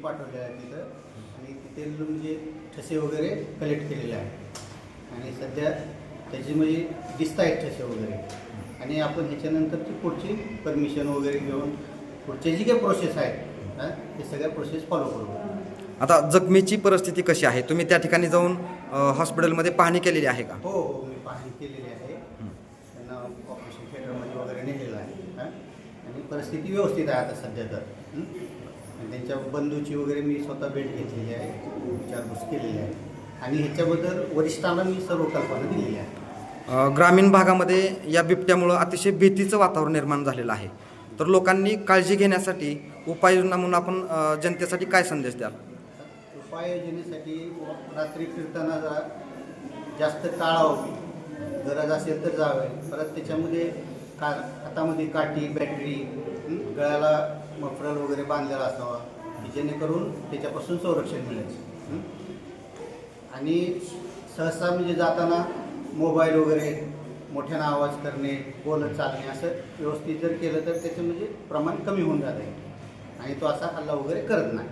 पाठवलेला आहे तिथं आणि तिथे म्हणजे ठसे वगैरे कलेक्ट केलेले आहेत आणि सध्या त्याची म्हणजे दिसत आहेत ठसे वगैरे आणि आपण ह्याच्यानंतरची पुढची परमिशन वगैरे घेऊन पुढचे जी काही प्रोसेस आहेत ते सगळ्या प्रोसेस फॉलो करू. आता जखमीची परिस्थिती कशी आहे? तुम्ही त्या ठिकाणी जाऊन हॉस्पिटलमध्ये पाहणी केलेली आहे का? हो हो, मी पाहणी केलेली आहे. त्यांना ऑपरेशन थिएटरमध्ये वगैरे नेलेलं आहे आणि परिस्थिती व्यवस्थित आहे आता सध्या तर. आणि त्यांच्या बंधूची वगैरे मी स्वतः भेट घेतलेली आहे, विचारपूस केलेली आहे आणि ह्याच्याबद्दल वरिष्ठांना मी सर्व कल्पना दिलेली आहे. ग्रामीण भागामध्ये या बिबट्यामुळं अतिशय भीतीचं वातावरण निर्माण झालेलं आहे, तर लोकांनी काळजी घेण्यासाठी उपाययोजना म्हणून आपण जनतेसाठी काय संदेश द्याल? उपाययोजनेसाठी रात्री फिरताना जरा जास्त टाळावं, गरज असेल तर जावे. परत त्याच्यामध्ये हातामध्ये काठी, बॅटरी, गळ्याला मफलर वगैरे बांधलेला असावा की जेणेकरून त्याच्यापासून संरक्षण मिळेल. आणि सहसा म्हणजे जाताना मोबाईल वगैरे मोठ्यानं आवाज करणे, बोलत चालणे असं व्यवस्थित जर केलं तर त्याचं म्हणजे प्रमाण कमी होऊन जातं आणि तो असा हल्ला वगैरे करत नाही.